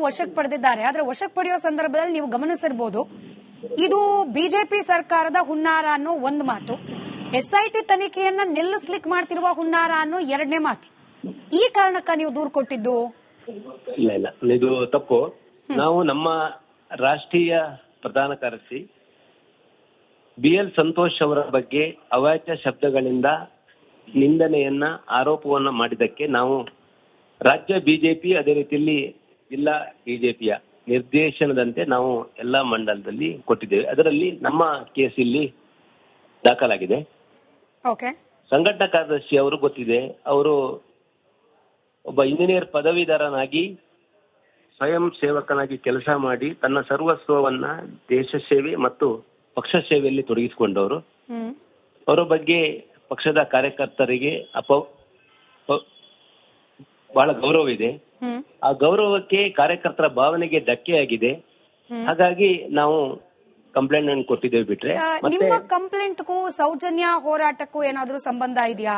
ವಶಕ್ಕೆ ಪಡೆದಿದ್ದಾರೆ. ಆದ್ರೆ ವಶಕ್ಕೆ ಪಡೆಯುವ ಸಂದರ್ಭದಲ್ಲಿ ನೀವು ಗಮನಿಸಿರಬಹುದು, ಇದು ಬಿಜೆಪಿ ಸರ್ಕಾರದ ಹುನ್ನಾರ ಅನ್ನೋ ಒಂದು ಮಾತು, ಎಸ್ಐಟಿ ತನಿಖೆಯನ್ನ ನಿಲ್ಲಿಸ್ಲಿಕ್ಕೆ ಮಾಡ್ತಿರುವ ಹುನ್ನಾರ ಅನ್ನೋ ಎರಡನೇ ಮಾತು. ಈ ಕಾರಣಕ್ಕ ನೀವು ದೂರು ಕೊಟ್ಟಿದ್ದು? ಇಲ್ಲ, ಇದು ತಪ್ಪು. ನಾವು ನಮ್ಮ ರಾಷ್ಟ್ರೀಯ ಪ್ರಧಾನ ಕಾರ್ಯದರ್ಶಿ BL ಸಂತೋಷ್ ಅವರ ಬಗ್ಗೆ ಅವಾಚ್ಯ ಶಬ್ದಗಳಿಂದ ನಿಂದನೆಯನ್ನ ಆರೋಪವನ್ನ ಮಾಡಿದ್ದಕ್ಕೆ ನಾವು ರಾಜ್ಯ ಬಿಜೆಪಿ ಅದೇ ರೀತಿಯಲ್ಲಿ ಜಿಲ್ಲಾ ಬಿಜೆಪಿಯ ನಿರ್ದೇಶನದಂತೆ ನಾವು ಎಲ್ಲಾ ಮಂಡಲದಲ್ಲಿ ಕೊಟ್ಟಿದ್ದೇವೆ. ಅದರಲ್ಲಿ ನಮ್ಮ ಕೇಸ್ ಇಲ್ಲಿ ದಾಖಲಾಗಿದೆ. ಸಂಘಟನಾ ಕಾರ್ಯದರ್ಶಿ ಅವರು ಗೊತ್ತಿದೆ, ಅವರು ಒಬ್ಬ ಇಂಜಿನಿಯರ್ ಪದವೀಧರನಾಗಿ ಸ್ವಯಂ ಸೇವಕನಾಗಿ ಕೆಲಸ ಮಾಡಿ ತನ್ನ ಸರ್ವಸ್ವವನ್ನ ದೇಶ ಸೇವೆ ಮತ್ತು ಪಕ್ಷ ಸೇವೆಯಲ್ಲಿ ತೊಡಗಿಸಿಕೊಂಡವರು. ಅವರ ಬಗ್ಗೆ ಪಕ್ಷದ ಕಾರ್ಯಕರ್ತರಿಗೆ ಬಹಳ ಗೌರವ ಇದೆ. ಆ ಗೌರವಕ್ಕೆ ಕಾರ್ಯಕರ್ತರ ಭಾವನೆಗೆ ಧಕ್ಕೆಯಾಗಿದೆ. ಹಾಗಾಗಿ ನಾವು ಕಂಪ್ಲೇಂಟ್ ಕೊಟ್ಟಿದ್ದೇವೆ. ಬಿಟ್ರೆ ನಿಮ್ಮ ಕಂಪ್ಲೇಂಟ್ಗೂ ಸೌಜನ್ಯ ಹೋರಾಟಕ್ಕೂ ಏನಾದ್ರೂ ಸಂಬಂಧ ಇದೆಯಾ?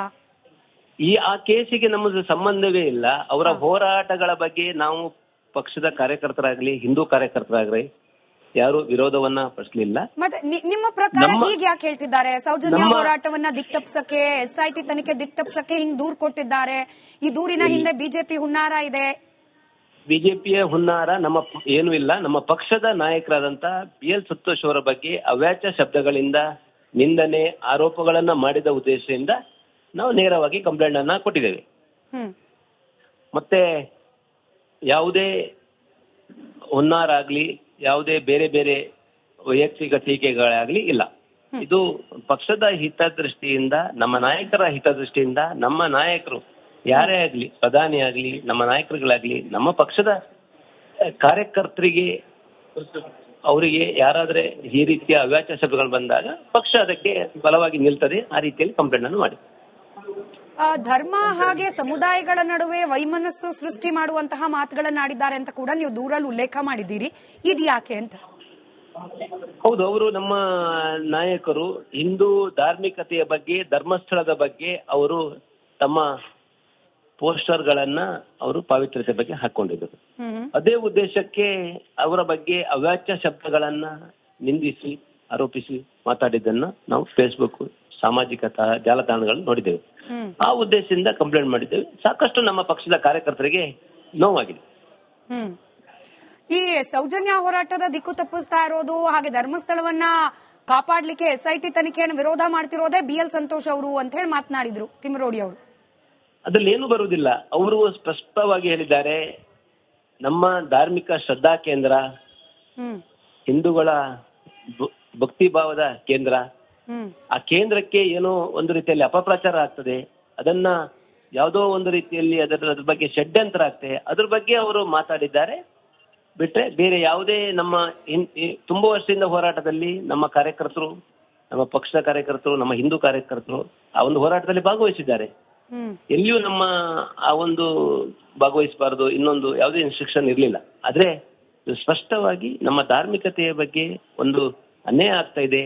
ಆ ಕೇಸಿಗೆ ನಮ್ಮದು ಸಂಬಂಧವೇ ಇಲ್ಲ. ಅವರ ಹೋರಾಟಗಳ ಬಗ್ಗೆ ನಾವು ಪಕ್ಷದ ಕಾರ್ಯಕರ್ತರಾಗ್ಲಿ ಹಿಂದೂ ಕಾರ್ಯಕರ್ತರಾಗ್ಲಿ ಯಾರು ವಿರೋಧವನ್ನ ಪಡಿಸಲಿಲ್ಲ. ಮತ್ತೆ ನಿಮ್ಮ ಪ್ರಕಾರ ಹೀಗೆ ಯಾಕೆ ಹೇಳ್ತಿದ್ದಾರೆ? ಸೌಜನ್ಯ ಹೋರಾಟವನ್ನ ದಿಕ್ತಪ್ಸಕ್ಕೆ, SIT ತನಿಖೆ ದಿಕ್ತಪ್ಸಕ್ಕೆ ಹಿಂಗ್ ದೂರ್ ಕೊಟ್ಟಿದ್ದಾರೆ. ಈ ದೂರಿನ ಹಿಂದೆ ಬಿಜೆಪಿ ಹುನ್ನಾರ ಇದೆ. ಬಿಜೆಪಿಯ ಹುನ್ನಾರ ಏನು ಇಲ್ಲ. ನಮ್ಮ ಪಕ್ಷದ ನಾಯಕರಾದಂತ BL ಸಂತೋಷ್ ಅವರ ಬಗ್ಗೆ ಅವ್ಯಾಚ್ಯ ಶಬ್ದಗಳಿಂದ ನಿಂದನೆ ಆರೋಪಗಳನ್ನ ಮಾಡಿದ ಉದ್ದೇಶದಿಂದ ನಾವು ನೇರವಾಗಿ ಕಂಪ್ಲೇಂಟ್ ಅನ್ನ ಕೊಟ್ಟಿದ್ದೇವೆ. ಮತ್ತೆ ಯಾವುದೇ ಹುನ್ನಾರ ಆಗ್ಲಿ ಯಾವುದೇ ಬೇರೆ ಬೇರೆ ವೈಯಕ್ತಿಕ ಟೀಕೆಗಳಾಗ್ಲಿ ಇಲ್ಲ. ಇದು ಪಕ್ಷದ ಹಿತದೃಷ್ಟಿಯಿಂದ, ನಮ್ಮ ನಾಯಕರ ಹಿತದೃಷ್ಟಿಯಿಂದ, ನಮ್ಮ ನಾಯಕರು ಯಾರೇ ಆಗ್ಲಿ, ಪ್ರಧಾನಿ ಆಗ್ಲಿ, ನಮ್ಮ ನಾಯಕರುಗಳಾಗ್ಲಿ, ನಮ್ಮ ಪಕ್ಷದ ಕಾರ್ಯಕರ್ತರಿಗೆ ಅವರಿಗೆ ಯಾರಾದ್ರೆ ಈ ರೀತಿಯ ಅವ್ಯಾಚ್ಯ ಶಬ್ದಗಳು ಬಂದಾಗ ಪಕ್ಷ ಅದಕ್ಕೆ ಬಲವಾಗಿ ನಿಲ್ತದೆ. ಆ ರೀತಿಯಲ್ಲಿ ಕಂಪ್ಲೇಂಟ್ ಅನ್ನು ಮಾಡಿ. ಧರ್ಮ ಹಾಗೆ ಸಮುದಾಯಗಳ ನಡುವೆ ವೈಮನಸ್ಸು ಸೃಷ್ಟಿ ಮಾಡುವಂತಹ ಮಾತುಗಳನ್ನಾಡಿದ್ದಾರೆ ಅಂತ ಕೂಡ ನೀವು ದೂರಲ್ಲಿ ಉಲ್ಲೇಖ ಮಾಡಿದ್ದೀರಿ. ಇದು ಯಾಕೆ ಅಂತ? ಹೌದು, ಅವರು ನಮ್ಮ ನಾಯಕರು ಹಿಂದೂ ಧಾರ್ಮಿಕತೆಯ ಬಗ್ಗೆ, ಧರ್ಮಸ್ಥಳದ ಬಗ್ಗೆ ಅವರು ತಮ್ಮ ಪೋಸ್ಟರ್ಗಳನ್ನ ಅವರು ಪಾವಿತ್ರ್ಯತೆ ಬಗ್ಗೆ ಹಾಕೊಂಡಿದ್ದರು. ಅದೇ ಉದ್ದೇಶಕ್ಕೆ ಅವರ ಬಗ್ಗೆ ಅವ್ಯಾಚ್ಯ ಶಬ್ದಗಳನ್ನ ನಿಂದಿಸಿ ಆರೋಪಿಸಿ ಮಾತಾಡಿದ್ದನ್ನ ನಾವು ಫೇಸ್ಬುಕ್ ಸಾಮಾಜಿಕ ಜಾಲತಾಣಗಳನ್ನು ನೋಡಿದ್ದೇವೆ. ಆ ಉದ್ದೇಶದಿಂದ ಕಂಪ್ಲೇಂಟ್ ಮಾಡಿದ್ದೇವೆ. ಸಾಕಷ್ಟು ನಮ್ಮ ಪಕ್ಷದ ಕಾರ್ಯಕರ್ತರಿಗೆ ನೋವಾಗಿದೆ. ಈ ಸೌಜನ್ಯ ಹೋರಾಟದ ದಿಕ್ಕು ತಪ್ಪಿಸ್ತಾ ಇರೋದು, ಹಾಗೆ ಧರ್ಮಸ್ಥಳವನ್ನ ಕಾಪಾಡ್ಲಿಕ್ಕೆ SIT ತನಿಖೆಯನ್ನು ವಿರೋಧ ಮಾಡ್ತಿರೋದೇ BL ಸಂತೋಷ್ ಅವರು ಅಂತ ಹೇಳಿ ಮಾತನಾಡಿದ್ರು ತಿಮ್ಮರೋಡಿ ಅವರು. ಅದ್ರಲ್ಲಿ ಏನು ಬರುವುದಿಲ್ಲ. ಅವರು ಸ್ಪಷ್ಟವಾಗಿ ಹೇಳಿದ್ದಾರೆ, ನಮ್ಮ ಧಾರ್ಮಿಕ ಶ್ರದ್ಧಾ ಕೇಂದ್ರ, ಹಿಂದೂಗಳ ಭಕ್ತಿ ಭಾವದ ಕೇಂದ್ರ, ಆ ಕೇಂದ್ರಕ್ಕೆ ಏನೋ ಒಂದು ರೀತಿಯಲ್ಲಿ ಅಪಪ್ರಚಾರ ಆಗ್ತದೆ, ಅದನ್ನ ಯಾವುದೋ ಒಂದು ರೀತಿಯಲ್ಲಿ ಅದರ ಬಗ್ಗೆ ಷಡ್ಯಂತ್ರ ಆಗ್ತದೆ, ಅದ್ರ ಬಗ್ಗೆ ಅವರು ಮಾತಾಡಿದ್ದಾರೆ. ಬಿಟ್ರೆ ಬೇರೆ ಯಾವುದೇ ನಮ್ಮ ತುಂಬಾ ವರ್ಷದಿಂದ ಹೋರಾಟದಲ್ಲಿ ನಮ್ಮ ಕಾರ್ಯಕರ್ತರು, ನಮ್ಮ ಪಕ್ಷದ ಕಾರ್ಯಕರ್ತರು, ನಮ್ಮ ಹಿಂದೂ ಕಾರ್ಯಕರ್ತರು ಆ ಒಂದು ಹೋರಾಟದಲ್ಲಿ ಭಾಗವಹಿಸಿದ್ದಾರೆ. ಎಲ್ಲಿಯೂ ನಮ್ಮ ಆ ಒಂದು ಭಾಗವಹಿಸಬಾರದು ಇನ್ನೊಂದು ಯಾವುದೇ ಇನ್ಸ್ಟ್ರಕ್ಷನ್ ಇರಲಿಲ್ಲ. ಆದ್ರೆ ಸ್ಪಷ್ಟವಾಗಿ ನಮ್ಮ ಧಾರ್ಮಿಕತೆಯ ಬಗ್ಗೆ ಒಂದು ಅನ್ಯಾಯ ಆಗ್ತಾ ಇದೆ,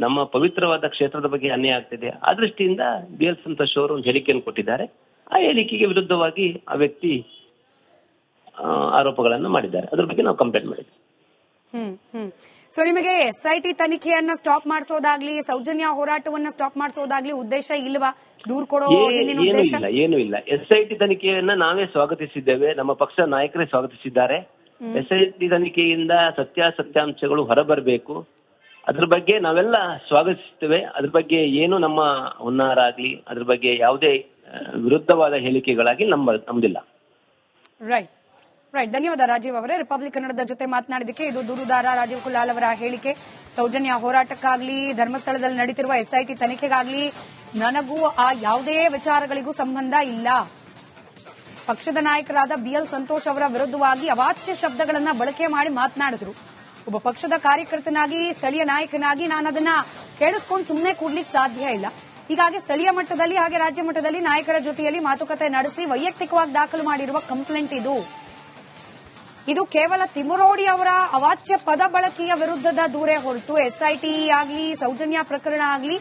ನಮ್ಮ ಪವಿತ್ರವಾದ ಕ್ಷೇತ್ರದ ಬಗ್ಗೆ ಅನ್ಯಾಯ ಆಗ್ತಾ ಇದೆ. ಆ ದೃಷ್ಟಿಯಿಂದ BL ಸಂತೋಷ್ ಅವರು ಒಂದು ಹೇಳಿಕೆಯನ್ನು ಕೊಟ್ಟಿದ್ದಾರೆ. ಆ ಹೇಳಿಕೆಗೆ ವಿರುದ್ಧವಾಗಿ ಆ ವ್ಯಕ್ತಿ ಆರೋಪಗಳನ್ನು ಮಾಡಿದ್ದಾರೆ. ಅದ್ರ ಬಗ್ಗೆ ನಾವು ಕಂಪ್ಲೇಂಟ್ ಮಾಡಿದ್ವಿ. ಸೊ ನಿಮಗೆ SIT ತನಿಖೆಯನ್ನ ಸ್ಟಾಪ್ ಮಾಡಿಸೋದಾಗ್ಲಿ, ಸೌಜನ್ಯ ಹೋರಾಟವನ್ನ ಸ್ಟಾಪ್ ಮಾಡಿಸೋದಾಗ್ಲಿ ಉದ್ದೇಶ ಇಲ್ವಾ? ದೂರ್ ಕೊಡೋ ಏನು ಇಲ್ಲ. SIT ತನಿಖೆಯನ್ನ ನಾವೇ ಸ್ವಾಗತಿಸಿದ್ದೇವೆ, ನಮ್ಮ ಪಕ್ಷದ ನಾಯಕರೇ ಸ್ವಾಗತಿಸಿದ್ದಾರೆ. SIT ತನಿಖೆಯಿಂದ ಸತ್ಯಾಂಶಗಳು ಹೊರಬರಬೇಕು. ಅದ್ರ ಬಗ್ಗೆ ನಾವೆಲ್ಲ ಸ್ವಾಗತಿಸ್ತೇವೆ. ಅದ್ರ ಬಗ್ಗೆ ಏನು ನಮ್ಮ ಹುನ್ನಾರ ಆಗ್ಲಿ, ಅದ್ರ ಬಗ್ಗೆ ಯಾವುದೇ ವಿರುದ್ಧವಾದ ಹೇಳಿಕೆಗಳಾಗಿ ನಮ್ದಿಲ್ಲ. ರೈಟ್. ಧನ್ಯವಾದ ರಾಜೀವ್ ಅವರೇ. ರಿಪಬ್ಲಿಕ್ ಕನ್ನಡದ ಜೊತೆ ಮಾತನಾಡಿದಕ್ಕೆ. ಇದು ದೂರುದಾರ ರಾಜೀವ್ ಕುಲಾಲ್ ಅವರ ಹೇಳಿಕೆ. ಸೌಜನ್ಯ ಹೋರಾಟಕ್ಕಾಗ್ಲಿ, ಧರ್ಮಸ್ಥಳದಲ್ಲಿ ನಡೀತಿರುವ SIT ತನಿಖೆಗಾಗ್ಲಿ ನನಗೂ ಆ ಯಾವುದೇ ವಿಚಾರಗಳಿಗೂ ಸಂಬಂಧ ಇಲ್ಲ. ಪಕ್ಷದ ನಾಯಕರಾದ BL ಸಂತೋಷ್ ಅವರ ವಿರುದ್ಧವಾಗಿ ಅವಾಚ್ಯ ಶಬ್ದಗಳನ್ನ ಬಳಕೆ ಮಾಡಿ ಮಾತನಾಡಿದ್ರು. ಒಬ್ಬ ಪಕ್ಷದ ಕಾರ್ಯಕರ್ತನಾಗಿ, ಸ್ಥಳೀಯ ನಾಯಕನಾಗಿ ನಾನು ಅದನ್ನ ಕೇಳಿಸ್ಕೊಂಡು ಸುಮ್ಮನೆ ಕೂಡ್ಲಿಕ್ಕೆ ಸಾಧ್ಯ ಇಲ್ಲ. ಹೀಗಾಗಿ ಸ್ಥಳೀಯ ಮಟ್ಟದಲ್ಲಿ ಹಾಗೆ ರಾಜ್ಯ ಮಟ್ಟದಲ್ಲಿ ನಾಯಕರ ಜೊತೆಯಲ್ಲಿ ಮಾತುಕತೆ ನಡೆಸಿ ವೈಯಕ್ತಿಕವಾಗಿ ದಾಖಲು ಮಾಡಿರುವ ಕಂಪ್ಲೇಂಟ್ ಇದು ಕೇವಲ ತಿಮ್ಮರೋಡಿ ಅವರ ಅವಾಚ್ಯ ಪದ ಬಳಕೆಯ ವಿರುದ್ಧದ ದೂರೇ ಹೊರತು SIT ಆಗ್ಲಿ, ಸೌಜನ್ಯ ಪ್ರಕರಣ ಆಗ್ಲಿ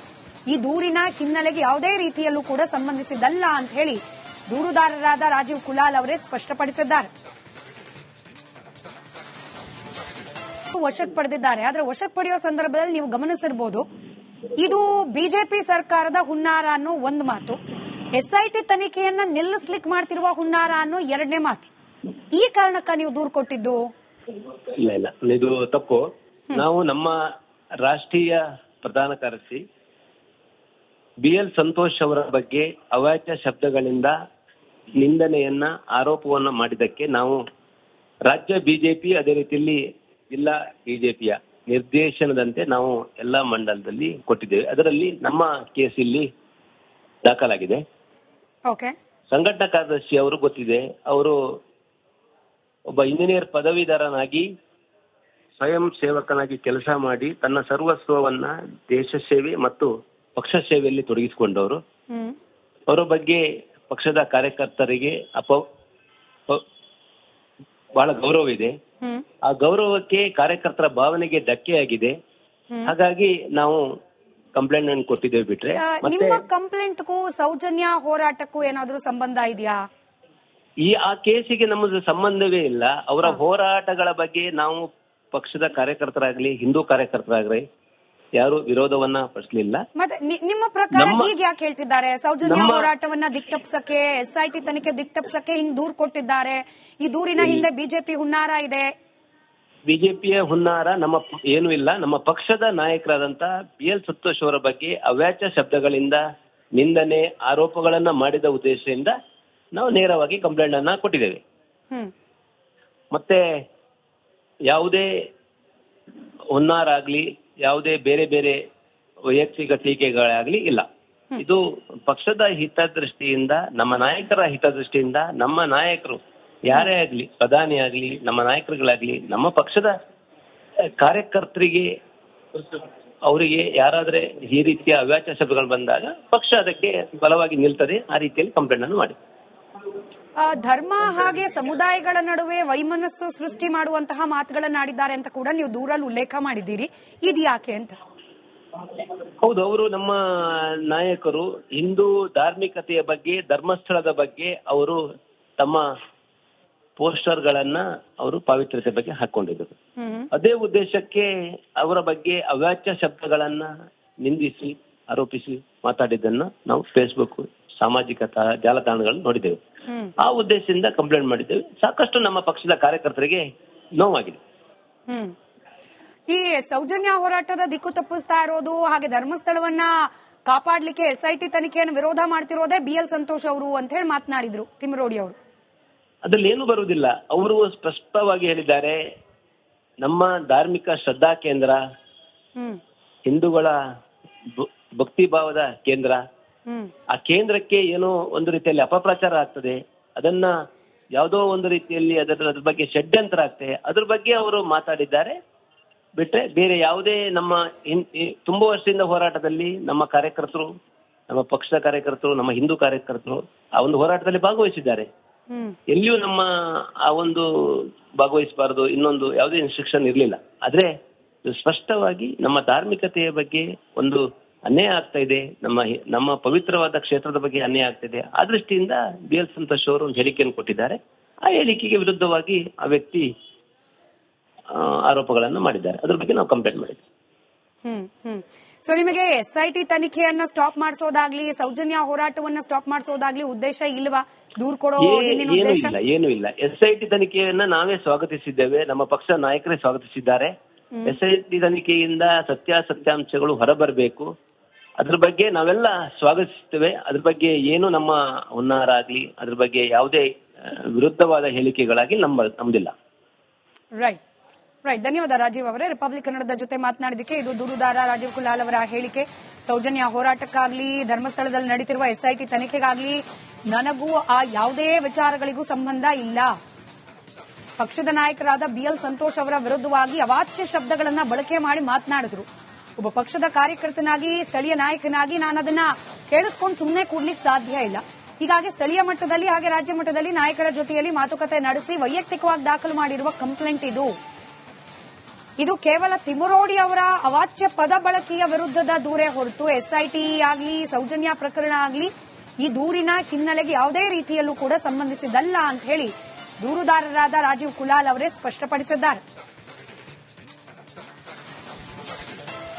ಈ ದೂರಿನ ಹಿನ್ನೆಲೆಗೆ ಯಾವುದೇ ರೀತಿಯಲ್ಲೂ ಕೂಡ ಸಂಬಂಧಿಸಿದ್ದಲ್ಲ ಅಂತ ಹೇಳಿ ದೂರುದಾರರಾದ ರಾಜೀವ್ ಕುಲಾಲ್ ಅವರೇ ಸ್ಪಷ್ಟಪಡಿಸಿದ್ದಾರೆ. ವಶಕ್ಕೆ ಪಡೆದಿದ್ದಾರೆ. ಆದ್ರೆ ವಶಕ್ಕೆ ಪಡೆಯುವ ಸಂದರ್ಭದಲ್ಲಿ ನೀವು ಗಮನಿಸಿರಬಹುದು, ಇದು ಬಿಜೆಪಿ ಸರ್ಕಾರದ ಹುನ್ನಾರ ಅನ್ನೋ ಒಂದು ಮಾತು, ಎಸ್ಐಟಿ ತನಿಖೆಯನ್ನ ನಿಲ್ಲಿಸ್ಲಿಕ್ಕೆ ಮಾಡ್ತಿರುವ ಹುನ್ನಾರ ಅನ್ನೋ ಎರಡನೇ ಮಾತು. ಈ ಕಾರಣಕ್ಕ ನೀವು ದೂರು ಕೊಟ್ಟಿದ್ದು? ಇಲ್ಲ, ಇದು ತಪ್ಪು. ನಾವು ನಮ್ಮ ರಾಷ್ಟ್ರೀಯ ಪ್ರಧಾನ ಕಾರ್ಯದರ್ಶಿ BL ಸಂತೋಷ್ ಅವರ ಬಗ್ಗೆ ಅವಾಚ್ಯ ಶಬ್ದಗಳಿಂದ ನಿಂದನೆಯನ್ನ ಆರೋಪವನ್ನ ಮಾಡಿದ್ದಕ್ಕೆ ನಾವು ರಾಜ್ಯ ಬಿಜೆಪಿ ಅದೇ ರೀತಿಯಲ್ಲಿ ಜಿಲ್ಲಾ ಬಿಜೆಪಿಯ ನಿರ್ದೇಶನದಂತೆ ನಾವು ಎಲ್ಲಾ ಮಂಡಲದಲ್ಲಿ ಕೊಟ್ಟಿದ್ದೇವೆ. ಅದರಲ್ಲಿ ನಮ್ಮ ಕೇಸ್ ಇಲ್ಲಿ ದಾಖಲಾಗಿದೆ. ಸಂಘಟನಾ ಕಾರ್ಯದರ್ಶಿ ಅವರು ಗೊತ್ತಿದೆ, ಅವರು ಒಬ್ಬ ಇಂಜಿನಿಯರ್ ಪದವೀಧರನಾಗಿ ಸ್ವಯಂ ಸೇವಕನಾಗಿ ಕೆಲಸ ಮಾಡಿ ತನ್ನ ಸರ್ವಸ್ವವನ್ನ ದೇಶ ಸೇವೆ ಮತ್ತು ಪಕ್ಷ ಸೇವೆಯಲ್ಲಿ ತೊಡಗಿಸಿಕೊಂಡವರು. ಅವರ ಬಗ್ಗೆ ಪಕ್ಷದ ಕಾರ್ಯಕರ್ತರಿಗೆ ಬಹಳ ಗೌರವ ಇದೆ. ಆ ಗೌರವಕ್ಕೆ ಕಾರ್ಯಕರ್ತರ ಭಾವನೆಗೆ ಧಕ್ಕೆಯಾಗಿದೆ. ಹಾಗಾಗಿ ನಾವು ಕಂಪ್ಲೇಂಟ್ ಅನ್ನು ಕೊಟ್ಟಿದ್ದೇವೆ. ಬಿಟ್ರೆ ನಿಮ್ಮ ಕಂಪ್ಲೇಂಟ್ಗೂ ಸೌಜನ್ಯ ಹೋರಾಟಕ್ಕೂ ಏನಾದ್ರೂ ಸಂಬಂಧ ಇದೆಯಾ? ಆ ಕೇಸಿಗೆ ನಮ್ಮದು ಸಂಬಂಧವೇ ಇಲ್ಲ. ಅವರ ಹೋರಾಟಗಳ ಬಗ್ಗೆ ನಾವು ಪಕ್ಷದ ಕಾರ್ಯಕರ್ತರಾಗ್ಲಿ ಹಿಂದೂ ಕಾರ್ಯಕರ್ತರಾಗ್ಲಿ ಯಾರು ವಿರೋಧವನ್ನ ಪಡಿಸಲಿಲ್ಲ. ಮತ್ತೆ ನಿಮ್ಮ ಪ್ರಕಾರ ಹೀಗೆ ಯಾಕೆ ಹೇಳ್ತಿದ್ದಾರೆ? ಸೌಜನ್ಯ ಹೋರಾಟವನ್ನ ದಿಕ್ತಪ್ಸಕ್ಕೆ, SIT ತನಿಖೆ ದಿಕ್ತಪ್ಸಕ್ಕೆ ಹಿಂಗ್ ದೂರ್ ಕೊಟ್ಟಿದ್ದಾರೆ. ಈ ದೂರಿನ ಹಿಂದೆ ಬಿಜೆಪಿ ಹುನ್ನಾರ ಇದೆ. ಬಿಜೆಪಿಯ ಹುನ್ನಾರ ಏನೂ ಇಲ್ಲ. ನಮ್ಮ ಪಕ್ಷದ ನಾಯಕರಾದಂತ BL ಸಂತೋಷ್ ಅವರ ಬಗ್ಗೆ ಅವ್ಯಾಚ್ಯ ಶಬ್ದಗಳಿಂದ ನಿಂದನೆ ಆರೋಪಗಳನ್ನ ಮಾಡಿದ ಉದ್ದೇಶದಿಂದ ನಾವು ನೇರವಾಗಿ ಕಂಪ್ಲೇಂಟ್ ಅನ್ನ ಕೊಟ್ಟಿದ್ದೇವೆ. ಮತ್ತೆ ಯಾವುದೇ ಹುನ್ನಾರ ಆಗ್ಲಿ ಯಾವುದೇ ಬೇರೆ ಬೇರೆ ವೈಯಕ್ತಿಕ ಟೀಕೆಗಳಾಗ್ಲಿ ಇಲ್ಲ. ಇದು ಪಕ್ಷದ ಹಿತದೃಷ್ಟಿಯಿಂದ, ನಮ್ಮ ನಾಯಕರ ಹಿತದೃಷ್ಟಿಯಿಂದ, ನಮ್ಮ ನಾಯಕರು ಯಾರೇ ಆಗ್ಲಿ, ಪ್ರಧಾನಿ ಆಗ್ಲಿ, ನಮ್ಮ ನಾಯಕರುಗಳಾಗ್ಲಿ, ನಮ್ಮ ಪಕ್ಷದ ಕಾರ್ಯಕರ್ತರಿಗೆ ಅವರಿಗೆ ಯಾರಾದ್ರೆ ಈ ರೀತಿಯ ಅವ್ಯಾಚ್ಯ ಶಬ್ದಗಳು ಬಂದಾಗ ಪಕ್ಷ ಅದಕ್ಕೆ ಬಲವಾಗಿ ನಿಲ್ತದೆ. ಆ ರೀತಿಯಲ್ಲಿ ಕಂಪ್ಲೇಂಟ್ ಅನ್ನು ಮಾಡಿ ಧರ್ಮ ಹಾಗೆ ಸಮುದಾಯಗಳ ನಡುವೆ ವೈಮನಸ್ಸು ಸೃಷ್ಟಿ ಮಾಡುವಂತಹ ಮಾತುಗಳನ್ನಾಡಿದ್ದಾರೆ ಅಂತ ಕೂಡ ನೀವು ದೂರಲ್ಲಿ ಉಲ್ಲೇಖ ಮಾಡಿದ್ದೀರಿ. ಇದು ಯಾಕೆ ಅಂತ? ಹೌದು, ಅವರು ನಮ್ಮ ನಾಯಕರು ಹಿಂದೂ ಧಾರ್ಮಿಕತೆಯ ಬಗ್ಗೆ, ಧರ್ಮಸ್ಥಳದ ಬಗ್ಗೆ ಅವರು ತಮ್ಮ ಪೋಸ್ಟರ್ಗಳನ್ನ ಅವರು ಪಾವಿತ್ರ್ಯತೆ ಬಗ್ಗೆ ಹಾಕೊಂಡಿದ್ದರು. ಅದೇ ಉದ್ದೇಶಕ್ಕೆ ಅವರ ಬಗ್ಗೆ ಅವ್ಯಾಚ್ಯ ಶಬ್ದಗಳನ್ನ ನಿಂದಿಸಿ ಆರೋಪಿಸಿ ಮಾತಾಡಿದ್ದನ್ನ ನಾವು ಫೇಸ್ಬುಕ್ ಸಾಮಾಜಿಕ ಜಾಲತಾಣಗಳನ್ನು ನೋಡಿದ್ದೇವೆ. ಆ ಉದ್ದೇಶದಿಂದ ಕಂಪ್ಲೇಂಟ್ ಮಾಡಿದ್ದೇವೆ. ಸಾಕಷ್ಟು ನಮ್ಮ ಪಕ್ಷದ ಕಾರ್ಯಕರ್ತರಿಗೆ ನೋವಾಗಿದೆ. ಈ ಸೌಜನ್ಯ ಹೋರಾಟದ ದಿಕ್ಕು ತಪ್ಪಿಸ್ತಾ ಇರೋದು, ಹಾಗೆ ಧರ್ಮಸ್ಥಳವನ್ನ ಕಾಪಾಡ್ಲಿಕ್ಕೆ SIT ತನಿಖೆಯನ್ನು ವಿರೋಧ ಮಾಡ್ತಿರೋದೇ BL ಸಂತೋಷ್ ಅವರು ಅಂತ ಹೇಳಿ ಮಾತನಾಡಿದ್ರು ತಿಮ್ಮರೋಡಿ ಅವರು. ಅದ್ರಲ್ಲಿ ಏನು ಬರುವುದಿಲ್ಲ. ಅವರು ಸ್ಪಷ್ಟವಾಗಿ ಹೇಳಿದ್ದಾರೆ, ನಮ್ಮ ಧಾರ್ಮಿಕ ಶ್ರದ್ಧಾ ಕೇಂದ್ರ, ಹಿಂದೂಗಳ ಭಕ್ತಿ ಭಾವದ ಕೇಂದ್ರ, ಆ ಕೇಂದ್ರಕ್ಕೆ ಏನೋ ಒಂದು ರೀತಿಯಲ್ಲಿ ಅಪಪ್ರಚಾರ ಆಗ್ತದೆ, ಅದನ್ನ ಯಾವುದೋ ಒಂದು ರೀತಿಯಲ್ಲಿ ಅದ್ರ ಬಗ್ಗೆ ಷಡ್ಯಂತ್ರ ಆಗ್ತದೆ, ಅದ್ರ ಬಗ್ಗೆ ಅವರು ಮಾತಾಡಿದ್ದಾರೆ. ಬಿಟ್ರೆ ಬೇರೆ ಯಾವುದೇ ನಮ್ಮ ತುಂಬಾ ವರ್ಷದಿಂದ ಹೋರಾಟದಲ್ಲಿ ನಮ್ಮ ಕಾರ್ಯಕರ್ತರು, ನಮ್ಮ ಪಕ್ಷದ ಕಾರ್ಯಕರ್ತರು, ನಮ್ಮ ಹಿಂದೂ ಕಾರ್ಯಕರ್ತರು ಆ ಒಂದು ಹೋರಾಟದಲ್ಲಿ ಭಾಗವಹಿಸಿದ್ದಾರೆ. ಎಲ್ಲಿಯೂ ನಮ್ಮ ಆ ಒಂದು ಭಾಗವಹಿಸಬಾರದು ಇನ್ನೊಂದು ಯಾವುದೇ ಇನ್ಸ್ಟ್ರಕ್ಷನ್ ಇರಲಿಲ್ಲ. ಆದ್ರೆ ಸ್ಪಷ್ಟವಾಗಿ ನಮ್ಮ ಧಾರ್ಮಿಕತೆಯ ಬಗ್ಗೆ ಒಂದು ಅನ್ಯಾಯ ಆಗ್ತಾ ಇದೆ, ನಮ್ಮ ಪವಿತ್ರವಾದ ಕ್ಷೇತ್ರದ ಬಗ್ಗೆ ಅನ್ಯಾಯ ಆಗ್ತಾ ಇದೆ. ಆ ದೃಷ್ಟಿಯಿಂದ BL ಸಂತೋಷ್ ಅವರು ಒಂದು ಹೇಳಿಕೆಯನ್ನು ಕೊಟ್ಟಿದ್ದಾರೆ. ಆ ಹೇಳಿಕೆಗೆ ವಿರುದ್ಧವಾಗಿ ಆ ವ್ಯಕ್ತಿ ಆರೋಪಗಳನ್ನು ಮಾಡಿದ್ದಾರೆ. ಅದ್ರ ಬಗ್ಗೆ ನಾವು ಕಂಪ್ಲೇಂಟ್ ಮಾಡಿದ್ವಿ. ಸೊ ನಿಮಗೆ SIT ತನಿಖೆಯನ್ನ ಸ್ಟಾಪ್ ಮಾಡಿಸೋದಾಗ್ಲಿ, ಸೌಜನ್ಯ ಹೋರಾಟವನ್ನ ಸ್ಟಾಪ್ ಮಾಡಿಸೋದಾಗ್ಲಿ ಉದ್ದೇಶ ಇಲ್ವಾ? ದೂರ್ ಕೊಡೋ ಏನು ಇಲ್ಲ. SIT ತನಿಖೆಯನ್ನ ನಾವೇ ಸ್ವಾಗತಿಸಿದ್ದೇವೆ, ನಮ್ಮ ಪಕ್ಷ ನಾಯಕರೇ ಸ್ವಾಗತಿಸಿದ್ದಾರೆ. SIT ತನಿಖೆಯಿಂದ ಸತ್ಯಾಂಶಗಳು ಹೊರಬರಬೇಕು, ಅದ್ರ ಬಗ್ಗೆ ನಾವೆಲ್ಲ ಸ್ವಾಗತಿಸ್ತೇವೆ. ಅದ್ರ ಬಗ್ಗೆ ಏನು ನಮ್ಮ ಹುನ್ನಾರ ಆಗ್ಲಿ, ಅದ್ರ ಬಗ್ಗೆ ಯಾವುದೇ ವಿರುದ್ಧವಾದ ಹೇಳಿಕೆಗಳಾಗಿ ನಮ್ದಿಲ್ಲ. ರೈಟ್. ಧನ್ಯವಾದ ರಾಜೀವ್ ಅವರೇ. ರಿಪಬ್ಲಿಕ್ ಕನ್ನಡದ ಜೊತೆ ಮಾತನಾಡಿದಕ್ಕೆ. ಇದು ದೂರುದಾರ ರಾಜೀವ್ ಕುಲಾಲ್ ಅವರ ಹೇಳಿಕೆ. ಸೌಜನ್ಯ ಹೋರಾಟಕ್ಕಾಗ್ಲಿ, ಧರ್ಮಸ್ಥಳದಲ್ಲಿ ನಡೀತಿರುವ SIT ತನಿಖೆಗಾಗ್ಲಿ ನನಗೂ ಆ ಯಾವುದೇ ವಿಚಾರಗಳಿಗೂ ಸಂಬಂಧ ಇಲ್ಲ. ಪಕ್ಷದ ನಾಯಕರಾದ BL ಸಂತೋಷ್ ಅವರ ವಿರುದ್ಧವಾಗಿ ಅವಾಚ್ಯ ಶಬ್ದಗಳನ್ನ ಬಳಕೆ ಮಾಡಿ ಮಾತನಾಡಿದ್ರು. ಒಬ್ಬ ಪಕ್ಷದ ಕಾರ್ಯಕರ್ತನಾಗಿ, ಸ್ಥಳೀಯ ನಾಯಕನಾಗಿ ನಾನು ಅದನ್ನ ಕೇಳಿಸ್ಕೊಂಡು ಸುಮ್ಮನೆ ಕೂಡ್ಲಿಕ್ಕೆ ಸಾಧ್ಯ ಇಲ್ಲ. ಹೀಗಾಗಿ ಸ್ಥಳೀಯ ಮಟ್ಟದಲ್ಲಿ ಹಾಗೆ ರಾಜ್ಯ ಮಟ್ಟದಲ್ಲಿ ನಾಯಕರ ಜೊತೆಯಲ್ಲಿ ಮಾತುಕತೆ ನಡೆಸಿ ವೈಯಕ್ತಿಕವಾಗಿ ದಾಖಲು ಮಾಡಿರುವ ಕಂಪ್ಲೇಂಟ್ ಇದು ಕೇವಲ ತಿಮ್ಮರೋಡಿ ಅವರ ಅವಾಚ್ಯ ಪದ ಬಳಕೆಯ ವಿರುದ್ಧದ ದೂರೇ ಹೊರತು SIT ಆಗ್ಲಿ, ಸೌಜನ್ಯ ಪ್ರಕರಣ ಆಗ್ಲಿ ಈ ದೂರಿನ ಹಿನ್ನೆಲೆಗೆ ಯಾವುದೇ ರೀತಿಯಲ್ಲೂ ಕೂಡ ಸಂಬಂಧಿಸಿದಲ್ಲ ಅಂತ ಹೇಳಿ ದೂರುದಾರರಾದ ರಾಜೀವ್ ಕುಲಾಲ್ ಅವರೇ ಸ್ಪಷ್ಟಪಡಿಸಿದ್ದಾರೆ.